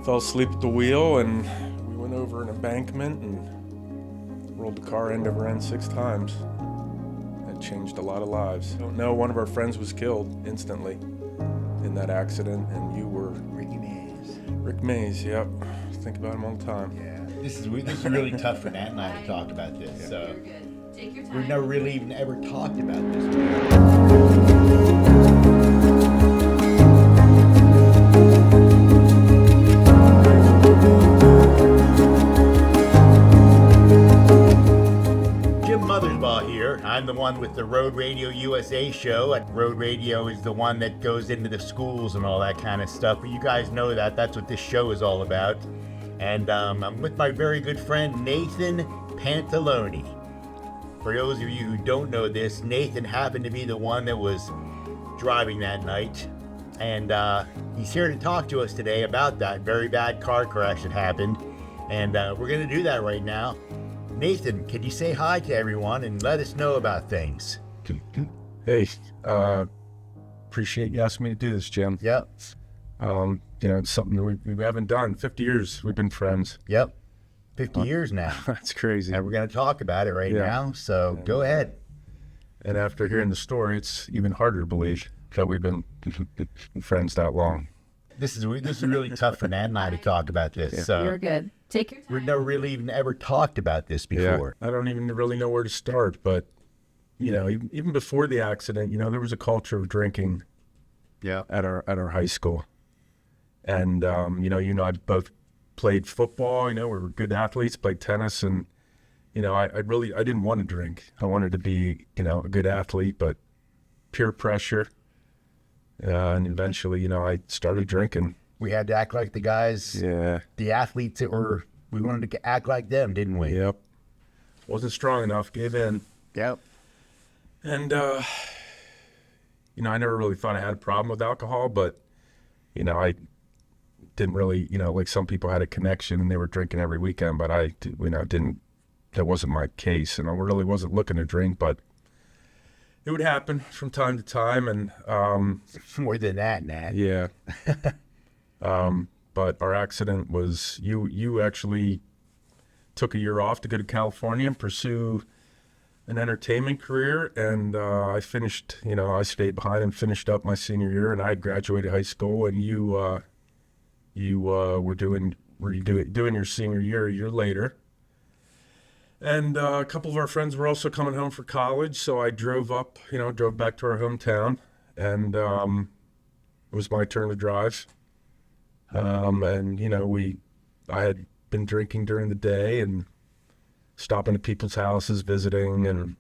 Fell asleep at the wheel, and we went over an embankment and rolled the car end over end 6 times. That changed a lot of lives. Don't know, one of our friends was killed instantly in that accident, and you were... Rick Mays, yep. Think about him all the time. Yeah. This is really tough for Nat and I to talk about this. Yeah. So You're good. Take your time. we've never really even ever talked about this before. I'm the one with the Road Radio USA show. Road Radio is the one that goes into the schools and all that kind of stuff. But you guys know that. That's what this show is all about. And I'm with my very good friend, Nathan Pantalone. For those of you who don't know this, Nathan happened to be the one that was driving that night. And he's here to talk to us today about that very bad car crash that happened. And we're going to do that right now. Nathan, can you say hi to everyone and let us know about things? Hey, appreciate you asking me to do this, Jim. Yep. It's something that we haven't done. 50 years we've been friends. Yep. 50 years now. That's crazy. And we're going to talk about it right now, so go ahead. And after hearing the story, it's even harder to believe that we've been friends that long. This is really tough for Nat and I to talk about this. Yeah. So you're good. Take your time. We've never really even ever talked about this before. Yeah, I don't even really know where to start, but, even before the accident, there was a culture of drinking at our high school. And, I both played football, we were good athletes, played tennis, and, I didn't want to drink. I wanted to be, a good athlete, but peer pressure. And eventually, I started drinking. We had to act like the guys, the athletes we wanted to act like them, didn't we? Yep. Wasn't strong enough, gave in. Yep. And, I never really thought I had a problem with alcohol, but, I didn't really, like some people had a connection and they were drinking every weekend, but I, didn't, that wasn't my case. And I really wasn't looking to drink, but it would happen from time to time. And, more than that, Nat. Yeah. But our accident was, you actually took a year off to go to California and pursue an entertainment career. And I finished, I stayed behind and finished up my senior year, and I graduated high school, and you were doing your senior year a year later. And a couple of our friends were also coming home for college, so I drove back to our hometown, and it was my turn to drive. I had been drinking during the day and stopping at people's houses, visiting, and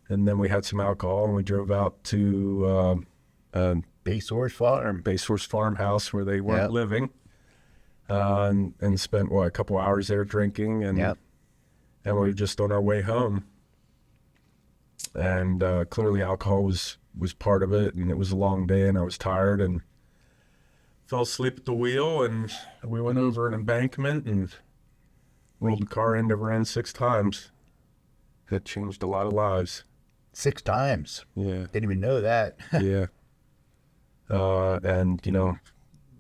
then we had some alcohol, and we drove out to Baysource farmhouse where they weren't living, and spent a couple hours there drinking, and we were just on our way home. And clearly alcohol was part of it, and it was a long day, and I was tired, and fell asleep at the wheel, and we went over an embankment and rolled the car end over end 6 times. That changed a lot of lives. 6 times? Yeah. Didn't even know that. Yeah. And,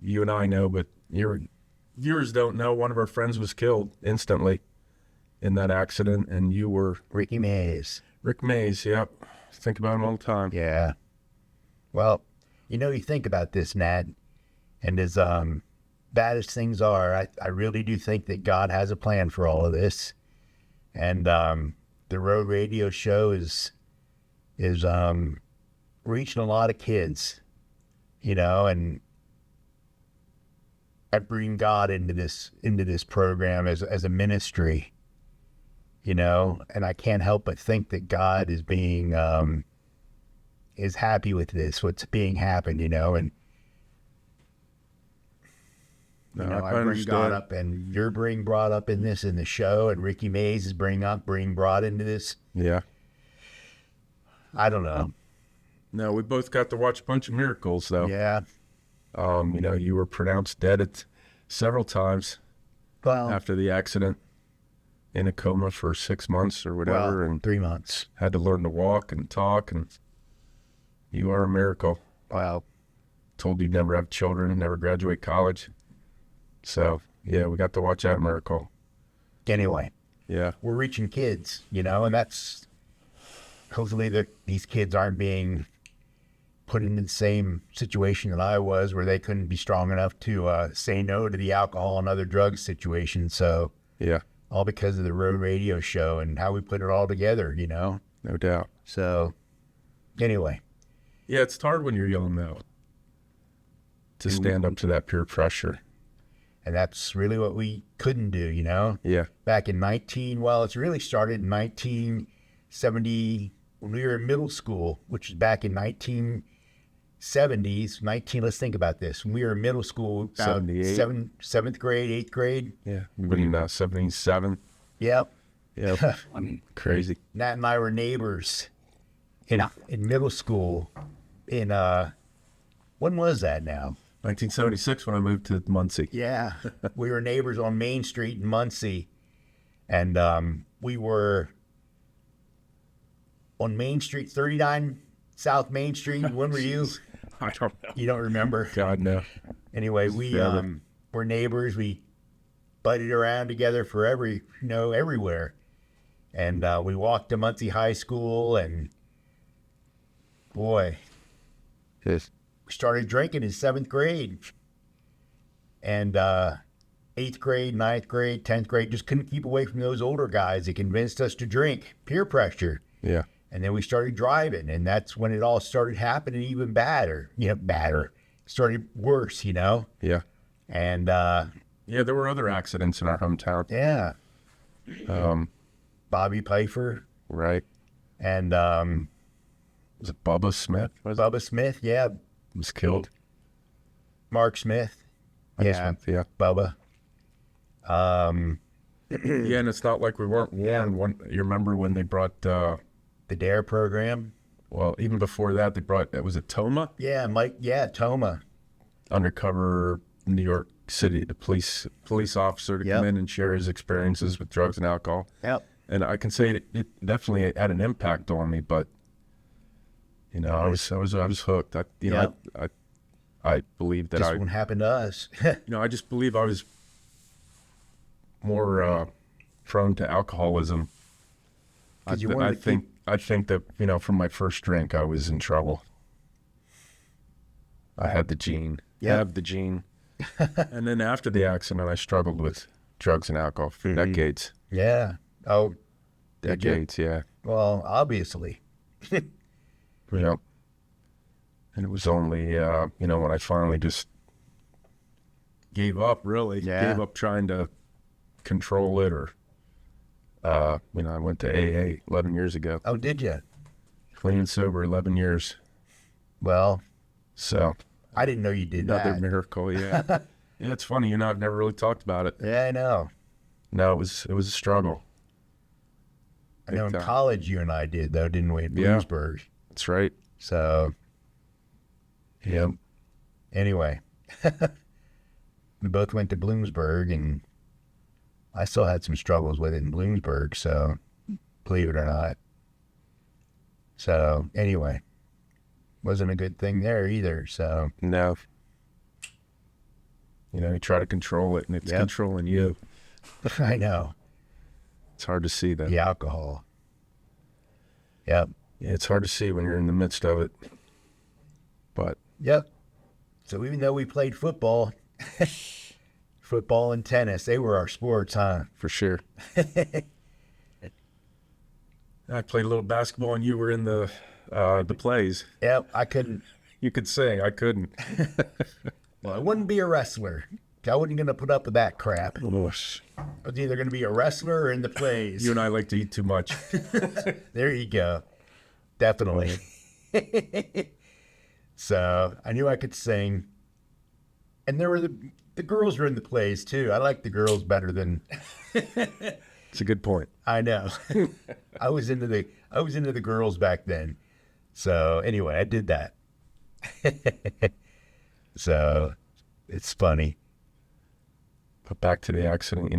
you and I know, but your viewers don't know, one of our friends was killed instantly in that accident, and you were... Rick Mays, yep. Think about him all the time. Yeah. Well, you think about this, Nat, and as bad as things are, I really do think that God has a plan for all of this. And the Road Radio show is reaching a lot of kids, and I bring God into this program as a ministry, and I can't help but think that God is being is happy with what's being happened, and I bring God up, and you're being brought up in the show, and Ricky Mays is being brought into this. Yeah. I don't know. No, we both got to watch a bunch of miracles, though. Yeah. You were pronounced dead several times after the accident, in a coma for 6 months or whatever, and 3 months. Had to learn to walk and talk, and you are a miracle. Wow. Told you'd never have children, never graduate college. So, yeah, we got to watch that miracle. Anyway, Yeah. we're reaching kids, and that's hopefully these kids aren't being put in the same situation that I was, where they couldn't be strong enough to say no to the alcohol and other drug situations. So, Yeah. all because of the Road Radio show and how we put it all together, No doubt. So, anyway. Yeah, it's hard when you're young, though, to stand up to that peer pressure. And that's really what we couldn't do, Yeah. Back in it's really started in 1970 when we were in middle school, which is back in 1970s. Let's think about this. When we were in middle school, about 78. seventh grade, eighth grade. Yeah. In 77. Yep. Yeah. Crazy. Nat and I were neighbors in middle school in, when was that now? 1976 when I moved to Muncie. Yeah, we were neighbors on Main Street in Muncie, and we were on Main Street, 39 South Main Street. When were you? I don't know. You don't remember? God, no. Anyway, we were neighbors. We butted around together for everywhere, and we walked to Muncie High School, and boy, Yes. we started drinking in 7th grade, and 8th grade, 9th grade, 10th grade, just couldn't keep away from those older guys that convinced us to drink, peer pressure. Yeah. And then we started driving, and that's when it all started happening even badder. Started worse, Yeah. And, Yeah, there were other accidents in our hometown. yeah, Bobby Pfeiffer Right. and Was it Bubba Smith? Bubba Smith, yeah, Was killed. Mark Smith, yeah, Yeah. Bubba. Yeah, and it's not like we weren't warned. You remember when they brought, The DARE program. well, even before that, they brought, was it Toma? Yeah, Mike, yeah, Toma. Undercover New York City, the police officer to come in and share his experiences with drugs and alcohol. Yep. And I can say it definitely had an impact on me, but I was hooked. I believe that This won't happen to us. I just believe I was more prone to alcoholism. I think that from my first drink I was in trouble. I had the gene. Yep. Have the gene. And then after the accident, I struggled with drugs and alcohol for decades. Yeah. Oh, Decades, yeah. well, obviously. Yeah. And it was only, when I finally just gave up, really. Yeah. Gave up trying to control it or, I went to AA 11 years ago. Oh, did you? Clean and sober, 11 years. Well, So, I didn't know you did another that. miracle, yeah. Yeah, it's funny, I've never really talked about it. Yeah, I know. No, it was a struggle. I know in Big time. college you and I did, though, didn't we, at Yeah. Bloomsburg? That's right. So, Yeah. anyway, we both went to Bloomsburg, and I still had some struggles with it in Bloomsburg, so believe it or not. So, anyway, wasn't a good thing there either, so. No. You try to control it, and it's Yep. controlling you. I know. It's hard to see that. The alcohol. Yep. Yeah, it's hard to see when you're in the midst of it. But Yep. So even though we played football, football and tennis, they were our sports, huh? for sure. I played a little basketball, and you were in the plays. Yep. I couldn't. You could sing. I couldn't. Well, I wouldn't be a wrestler. I wasn't going to put up with that crap. I was either going to be a wrestler or in the plays. You and I like to eat too much. There you go. Definitely. So I knew I could sing. And there were the girls were in the plays too. I like the girls better than It's a good point. I know. I was into the girls back then. So anyway, I did that. So it's funny. But back to the accident,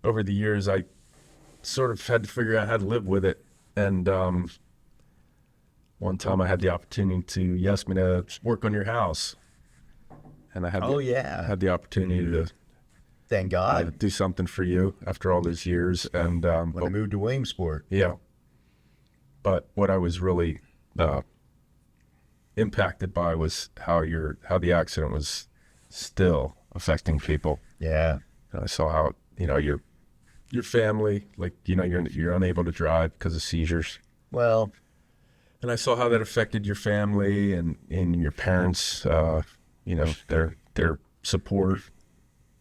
over the years, I sort of had to figure out how to live with it. And one time I had the opportunity to, you asked me to work on your house. and I had yeah. the opportunity to Thank God. do something for you after all those years. And When I moved to Williamsport. yeah, but what I was really impacted by was how the accident was still affecting people. Yeah. And I saw how your family, like you're unable to drive because of seizures. Well, And I saw how that affected your family and your parents, their support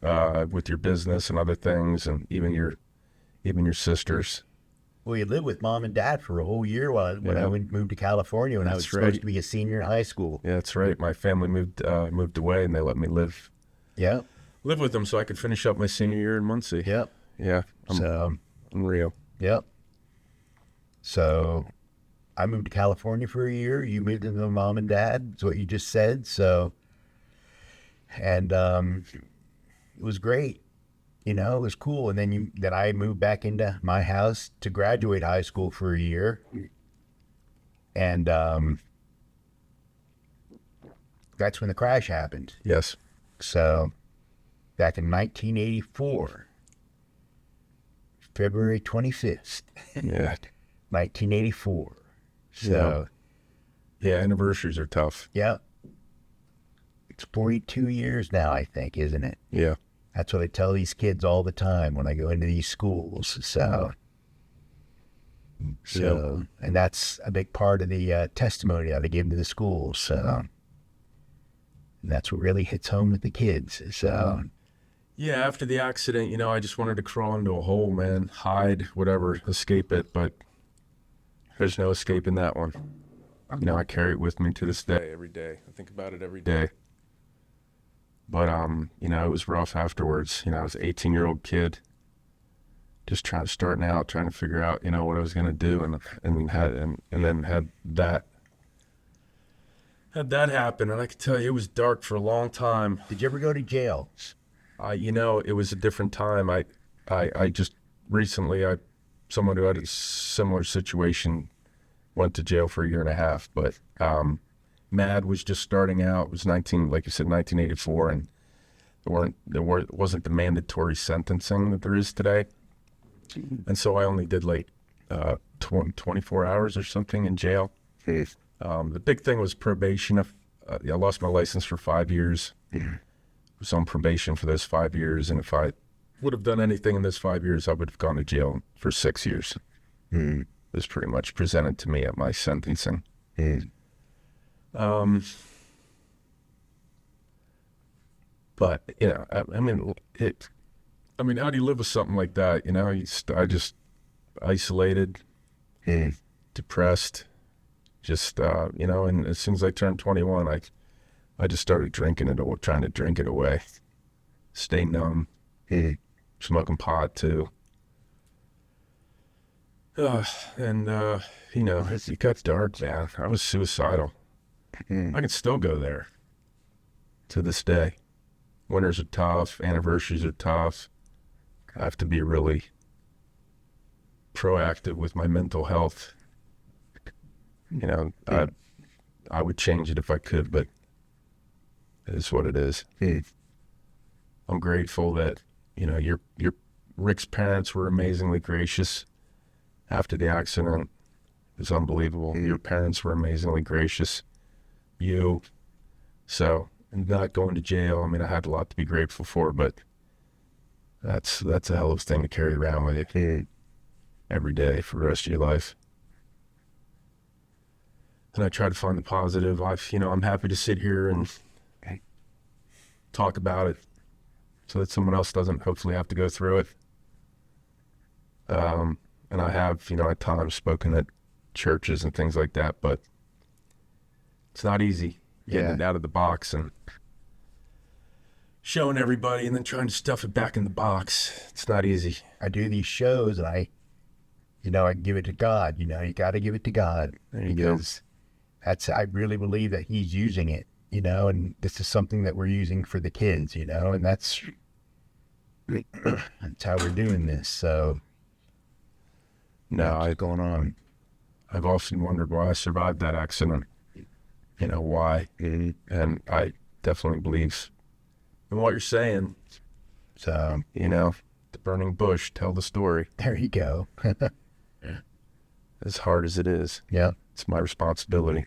with your business and other things, and even your sisters. well, you lived with mom and dad for a whole year when I moved to California when I was supposed to be a senior in high school. Yeah, that's right. My family moved away, and they let me live Yeah. with them so I could finish up my senior year in Muncie. Yep. Yeah, unreal. Yep. So I moved to California for a year. You moved in with mom and dad. That's what you just said. So, and it was great. It was cool. And then I moved back into my house to graduate high school for a year. And that's when the crash happened. Yes. So back in 1984, February 25th, Yeah. 1984. So, Yeah, anniversaries are tough. yeah. It's 42 years now, I think, isn't it? Yeah. That's what I tell these kids all the time when I go into these schools. So, and that's a big part of the testimony that I give to the schools. So, and that's what really hits home with the kids. So, Yeah, after the accident, I just wanted to crawl into a hole, man, hide, whatever, escape it, but there's no escaping that one. I carry it with me to this day, every day. I think about it every day. But, it was rough afterwards. I was an 18-year-old kid, just starting out, trying to figure out, what I was going to do, and then had that happen. And I could tell you, it was dark for a long time. did you ever go to jail? It was a different time. I just recently, someone who had a similar situation went to jail for a year and a half, but MAD was just starting out. It was like you said, 1984, and it wasn't the mandatory sentencing that there is today. And so I only did 24 hours or something in jail. The big thing was probation. I lost my license for 5 years. I was on probation for those 5 years, and if I would have done anything in those 5 years, I would have gone to jail for 6 years. It was pretty much presented to me at my sentencing. But how do you live with something like that? I just isolated, depressed, and as soon as I turned 21, I just started drinking it, or trying to drink it away, stay numb, smoking pot too. It got dark, man. I was suicidal. I can still go there to this day. Winters are tough. Anniversaries are tough. I have to be really proactive with my mental health. I would change it if I could, but it is what it is. I'm grateful that, your Rick's parents were amazingly gracious after the accident. It was unbelievable. Your parents were amazingly gracious. So, and not going to jail. I had a lot to be grateful for, but that's a hell of a thing to carry around with you every day for the rest of your life. And I try to find the positive. I'm happy to sit here and talk about it so that someone else doesn't hopefully have to go through it. And I have, at times spoken at churches and things like that, but it's not easy getting it out of the box and showing everybody and then trying to stuff it back in the box. It's not easy. I do these shows and I give it to God. You got to give it to God. There you go. I really believe that He's using it, and this is something that we're using for the kids, and that's how we're doing this. So, what's going on? I've often wondered why I survived that accident. Why? And I definitely believe And what you're saying, So, you know, the burning bush, tell the story. there you go. As hard as it is, Yeah. it's my responsibility.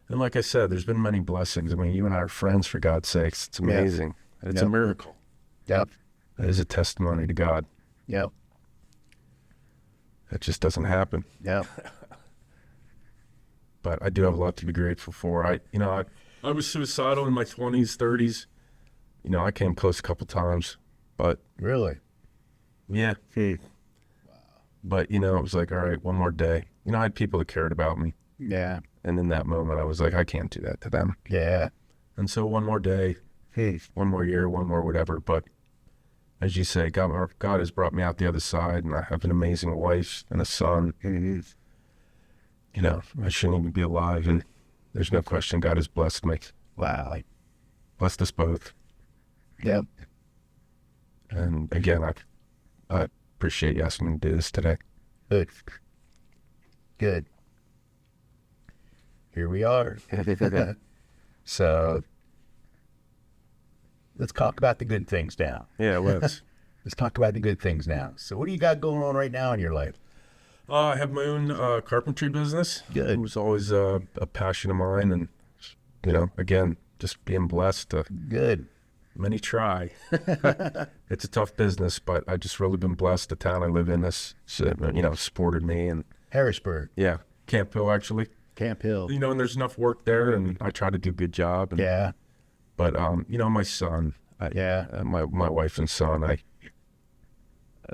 And like I said, there's been many blessings. I mean, you and I are friends, for God's sakes. It's amazing. And it's a miracle. Yep. It is a testimony to God. Yep. It just doesn't happen. Yep. But I do have a lot to be grateful for. I was suicidal in my 20s, 30s. You know, I came close a couple times, but Really? yeah. But, you know, it was like, all right, one more day. You know, I had people that cared about me. Yeah. And in that moment, I was like, I can't do that to them. Yeah. And so one more day, one more year, one more whatever. But as you say, God has brought me out the other side, and I have an amazing wife and a son. You know, I shouldn't even be alive, and there's no question God has blessed me. Wow. Blessed us both. Yep. And again, I appreciate you asking me to do this today. Good. Good. Here we are. So, let's talk about the good things now. Yeah, let's. Let's talk about the good things now. So, what do you got going on right now in your life? I have my own carpentry business. Good. It was always a passion of mine, and, you know, again, just being blessed. Good. Many try. It's a tough business, but I just really been blessed. The town I live in has, you know, supported me, and Harrisburg. yeah, Camp Hill actually. Camp Hill. You know, and there's enough work there, and I try to do a good job. And, Yeah. But you know, my son, my wife and son,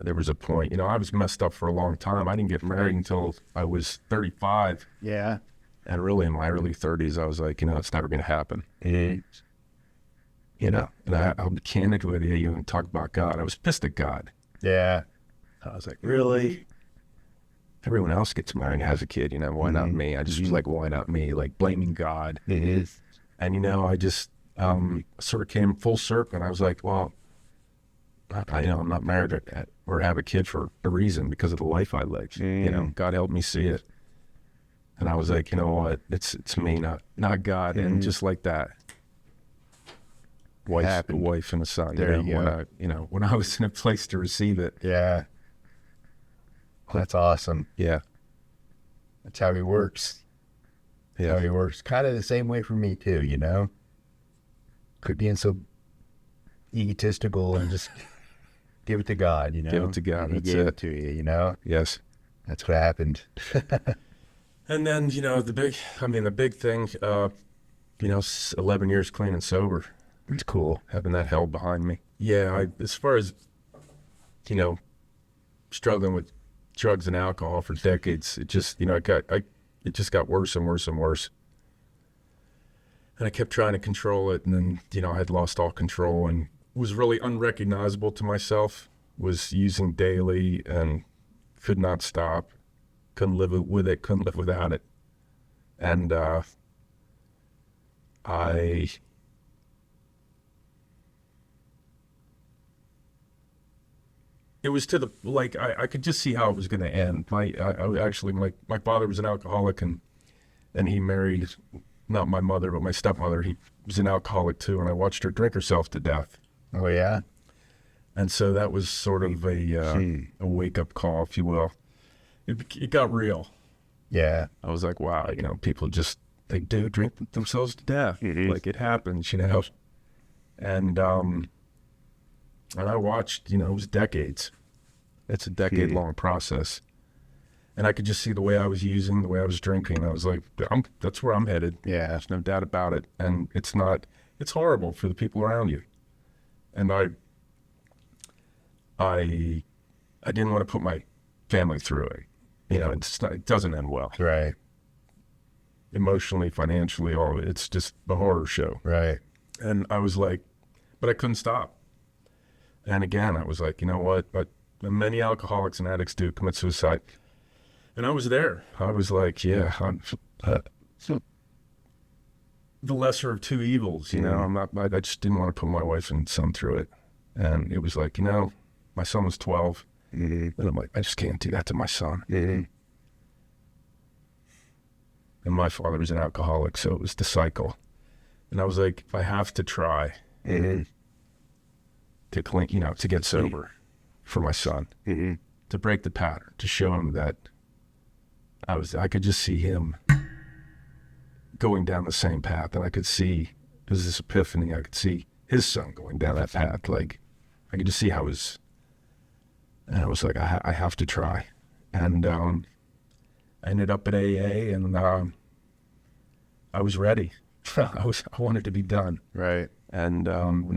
there was a point. You know, I was messed up for a long time. I didn't get married until I was 35, Yeah. and really in my early 30s, I was like, you know, it's never going to happen. You know, and I'll be candid with you. You talk about God. I was pissed at God. Yeah. I was like, really? Everyone else gets married and has a kid, you know, why not me? I just was like, why not me? Like blaming God. And, you know, I just sort of came full circle, and I was like, well, you know, I'm not married or have a kid for a reason, because of the life I lived. You know, God helped me see it. And I was like, you know what? It's me, not God. And just like that, wife and a son. There you know, when I was in a place to receive it. Yeah. That's awesome. Yeah. That's how he works. Yeah. How he works. Kind of the same way for me too, you know? Quit being so egotistical and just give it to God, you know? Give it to God. He That's gave it. it to you, you know? Yes. That's what happened. And then, you know, the big thing, you know, 11 years clean and sober. It's cool. Having that held behind me. Yeah, as far as, you know, struggling with drugs and alcohol for decades, it just, you know, it just got worse and worse and worse. And I kept trying to control it, and then, you know, I had lost all control and was really unrecognizable to myself, was using daily and could not stop, couldn't live with it, couldn't live without it. And it was to the, like, I could just see how it was going to end. My father was an alcoholic, and he married, not my mother, but my stepmother. He was an alcoholic too, and I watched her drink herself to death. Oh, yeah? And so that was sort of a wake-up call, if you will. It got real. Yeah. I was like, wow, you know, people just, they do drink themselves to death. Like, it happens, you know. And I watched, you know, it was decades. It's a decade-long process. And I could just see the way I was using, the way I was drinking. I was like, that's where I'm headed. Yeah. There's no doubt about it. And it's horrible for the people around you. And I didn't want to put my family through it. You know, it doesn't end well. Right. Emotionally, financially, all of it. It's just a horror show. Right. And I was like, but I couldn't stop. And again, I was like, you know what? But many alcoholics and addicts do commit suicide. And I was there. I was like, yeah, I'm the lesser of two evils, you know. I just didn't want to put my wife and son through it. And it was like, you know, my son was 12. And I'm like, I just can't do that to my son. And my father was an alcoholic, so it was the cycle. And I was like, if I have to try, to clean, to get sober for my son, to break the pattern, to show him that I could just see him going down the same path, and I could see, it was this epiphany, I could see his son going down that path. Like, I could just see how it was, and I was like, I have to try. And I ended up at AA, and I was ready. I wanted to be done. Right. And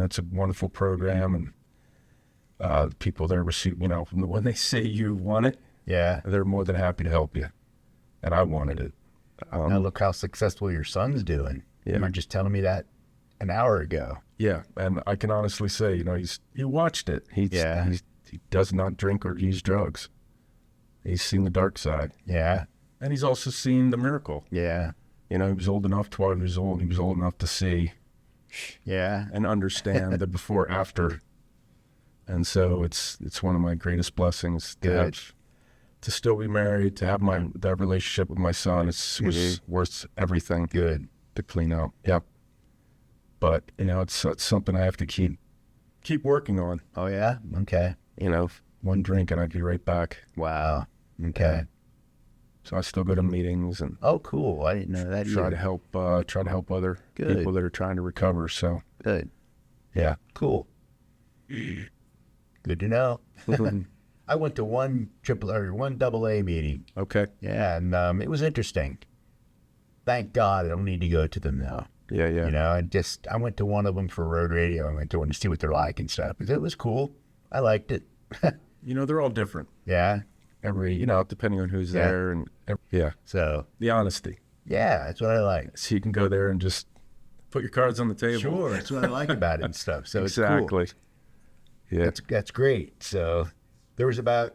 that's a wonderful program, and people there receive, when they say you want it, they're more than happy to help you. And I wanted it. Now look how successful your son's doing. Yeah. You were just telling me that an hour ago. Yeah, and I can honestly say, he watched it. He does not drink or use drugs. He's seen the dark side. Yeah. And he's also seen the miracle. Yeah. He was old enough, 12 years old. He was old enough to see. Yeah. And understand the before after. And so it's one of my greatest blessings to still be married, to have that relationship with my son. Was worth everything. Good. To clean up. Yep. But it's something I have to keep working on. Oh yeah. Okay. One drink and I'd be right back. Wow. Okay. So I still go to meetings and oh, cool. I didn't know that. Try to help other people that are trying to recover. So good. Yeah. Cool. Good to know. I went to one AA meeting. Okay. Yeah, and it was interesting. Thank God I don't need to go to them now. Yeah. I went to one of them for road radio. I went to one to see what they're like and stuff. It was cool. I liked it. They're all different. Yeah. Depending on who's there and So the honesty. Yeah, that's what I like. So you can go there and just put your cards on the table. Sure, that's what I like about it and stuff. So exactly. It's cool. Yeah, that's great. So there was about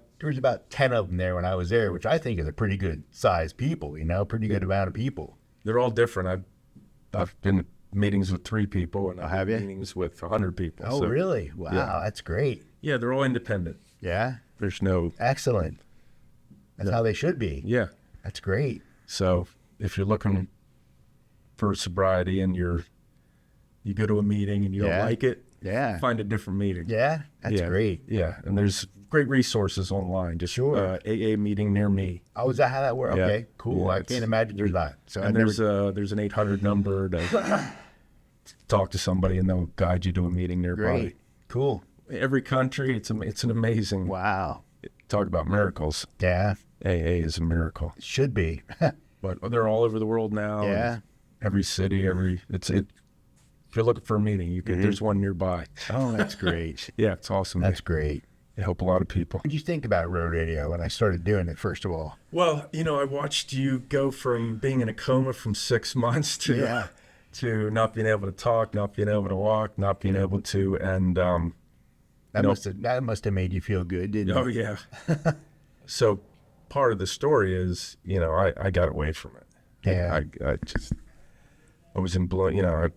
10 of them there when I was there, which I think is a pretty good size people. Pretty good amount of people. They're all different. I've been in meetings with 3 people, and I've have been you? in meetings with 100 people. Oh, so, really? Wow, that's great. Yeah, they're all independent. Yeah, there's no excellent. That's how they should be. Yeah, that's great. So if you're looking for sobriety and you go to a meeting and you don't like it, find a different meeting. Yeah, that's great. Yeah, and there's great resources online. Just AA meeting near me. Oh, is that how that works? Yeah. Okay, cool. Yeah, I can't imagine there's not. So and there's an 800 number to talk to somebody, and they'll guide you to a meeting nearby. Great, cool. Every country, it's an amazing. Wow. Talk about miracles. Yeah. AA is a miracle. It should be. But they're all over the world now. Yeah. Every city, if you're looking for a meeting, there's one nearby. Oh, that's great. Yeah, it's awesome. That's great. It helped a lot of people. What did you think about road radio when I started doing it, first of all? Well, I watched you go from being in a coma from 6 months to not being able to talk, not being able to walk, not being able to, and that must have made you feel good, didn't it? Oh yeah. So part of the story is, I got away from it. Yeah. I was in a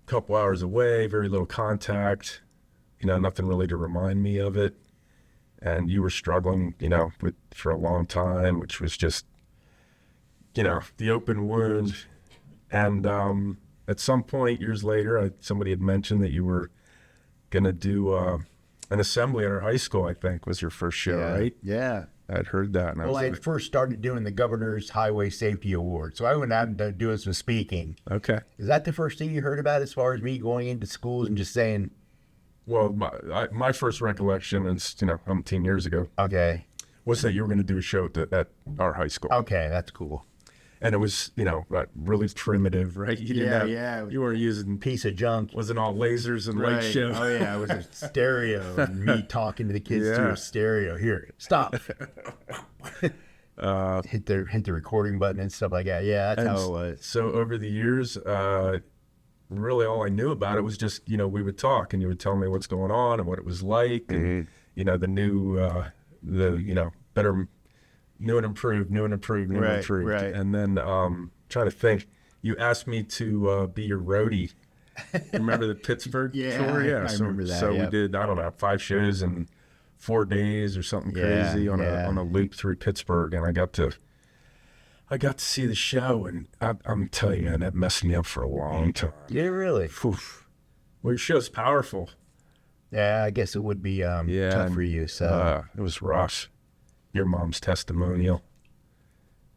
couple hours away, very little contact, nothing really to remind me of it. And you were struggling, for a long time, which was just, the open wound. And at some point, years later, somebody had mentioned that you were going to do an assembly at our high school, I think, was your first show, right? Yeah. I'd heard that. And I had first started doing the Governor's Highway Safety Award. So I went out and doing some speaking. Okay. Is that the first thing you heard about as far as me going into schools and just saying? Well, my first recollection is, umpteen years ago. Okay. Was that you were going to do a show at our high school. Okay, that's cool. And it was, really primitive, right? You didn't have, you weren't using piece of junk. Wasn't all lasers and light show. Oh yeah, it was a stereo and me talking to the kids through a stereo. Here, stop. Hit the recording button and stuff like that. Yeah, that's how it was. So over the years, really all I knew about it was just, we would talk and you would tell me what's going on and what it was like, and the new, better. New and improved. Right. And then trying to think, you asked me to be your roadie. Remember the Pittsburgh tour? Yeah, I remember that. So we did, 5 shows in 4 days or something crazy on a loop through Pittsburgh, and I got to see the show, and I'm telling you, man, that messed me up for a long time. Yeah, really? Oof. Well, your show's powerful. Yeah, I guess it would be tough for you. So It was rough. Your mom's testimonial.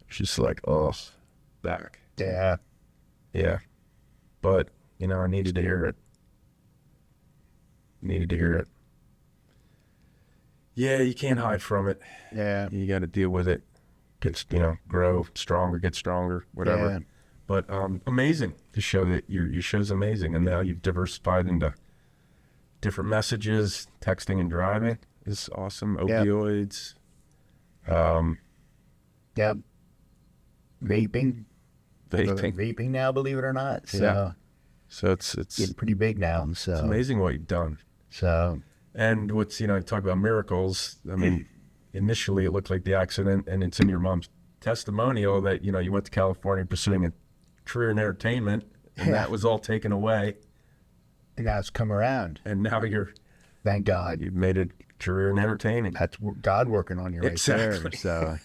It's just like, oh, back. yeah, Yeah. But, I needed to hear it. Yeah, you can't hide from it. yeah, You got to deal with it. Get, grow stronger, get stronger, whatever. Yeah. But amazing to show that your show's amazing. And now you've diversified into different messages. Texting and driving is awesome. Opioids. Yep. Vaping. Vaping now, believe it or not. So Yeah. So it's getting pretty big now. So it's amazing what you've done. So And what's, you talk about miracles. I mean, initially it looked like the accident, and it's in your mom's testimonial that, you went to California pursuing a career in entertainment, and that was all taken away. and now it's come around. And now Thank God. you've made a career in entertaining. That's God working on you right there. Exactly. So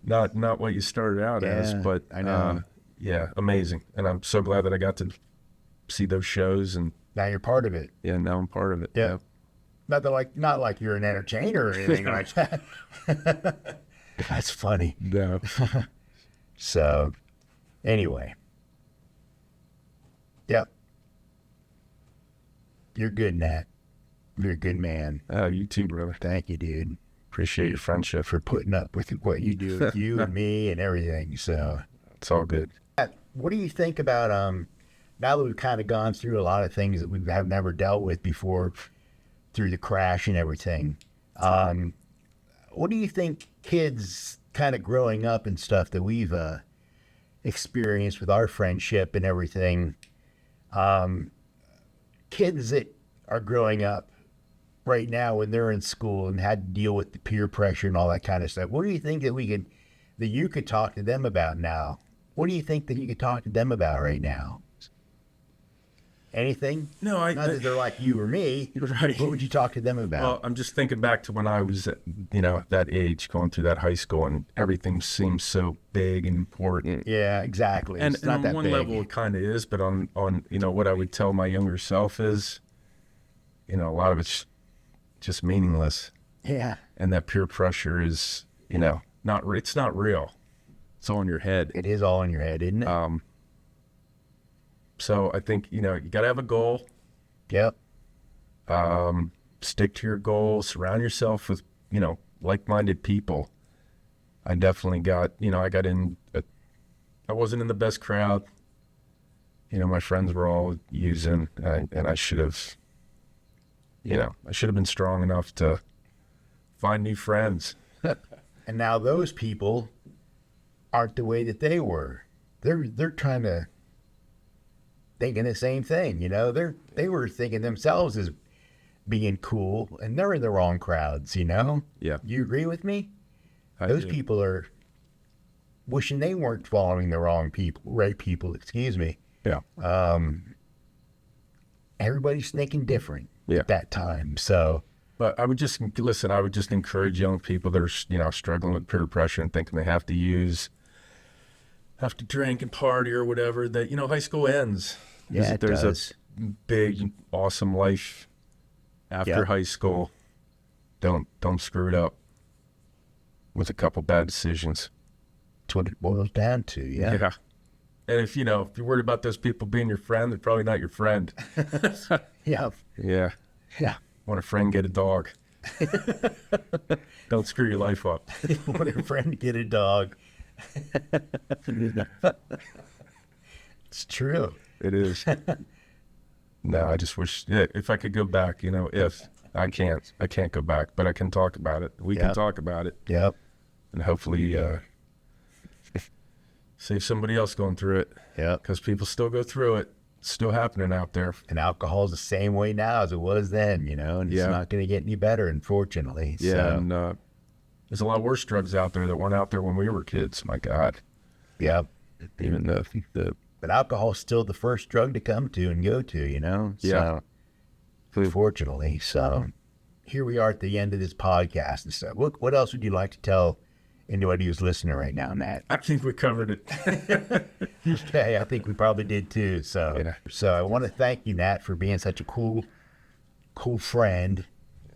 Not what you started out as, Yeah, but I know. yeah, amazing. And I'm so glad that I got to see those shows, and now you're part of it. now I'm part of it. Yeah. Not like you're an entertainer or anything like that. That's funny. No. So anyway. Yep. You're good, Nat. You're a good man. You too, brother. Thank you, dude, Appreciate your friendship. for putting up with what you do with you and me and everything. So It's all good. what do you think about now that we've kind of gone through a lot of things that we have never dealt with before through the crash and everything? What do you think kids kind of growing up and stuff that we've experienced with our friendship and everything, kids that are growing up right now when they're in school and had to deal with the peer pressure and all that kind of stuff, what do you think that you could talk to them about now? What do you think that you could talk to them about right now? Anything? No, Not that they're like you or me. Right. What would you talk to them about? Well, I'm just thinking back to when I was, that age, going through that high school, and everything seems so big and important. Yeah, exactly. And, It's not on that one big. level, it kind of is, but on what I would tell my younger self is, a lot of it's just meaningless, Yeah. and that peer pressure is, it's not real. It's all in your head. It is all in your head, isn't it? So I think, you got to have a goal. Yep. Stick to your goal. Surround yourself with, like-minded people. I definitely got, I wasn't in the best crowd. My friends were all using, and I should have, been strong enough to find new friends. And now those people aren't the way that they were. They're trying to thinking the same thing, They were thinking themselves as being cool, and they're in the wrong crowds, Yeah. You agree with me? I Those do. people are wishing they weren't following the right people, excuse me. Yeah. Everybody's thinking different Yeah. at that time. So But I would just encourage young people that are, struggling with peer pressure and thinking they have to drink and party or whatever, that, high school ends. yeah, it There's does. a big, awesome life after Yeah. high school. Don't screw it up with a couple bad decisions. That's what it boils down to. Yeah. And if you're worried about those people being your friend, they're probably not your friend. Yeah. Yeah. Yeah. Want a friend, get a dog. Don't screw your life up. Want a friend to get a dog. It's true. It is. No, I just wish, if I could go back, if I can't go back, but I can talk about it. We can Yep. talk about it, Yep. and hopefully save somebody else going through it, Yep. because people still go through it. It's still happening out there. And alcohol's the same way now as it was then, and it's Yeah. not going to get any better, unfortunately. Yeah, So, and there's a lot worse drugs out there that weren't out there when we were kids. My God, yep. even the But alcohol's still the first drug to come to and go to, Yeah. So, unfortunately. So here we are at the end of this podcast and stuff. What else would you like to tell Anybody who's listening right now, Nat. I think we covered it. Okay, I think we probably did too. So, so I want to thank you, Nat, for being such a cool friend,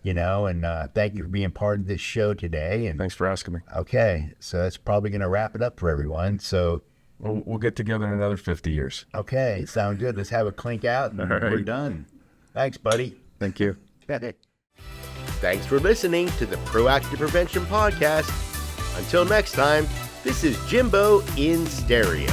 and thank you for being part of this show today. And Thanks for asking me. okay, so that's probably going to wrap it up for everyone. So, We'll get together in another 50 years. okay, sound good. Let's have a clink out, and we're done. Thanks, buddy. Thank you. Thanks for listening to the Proactive Prevention Podcast. Until next time, this is Jimbo in stereo.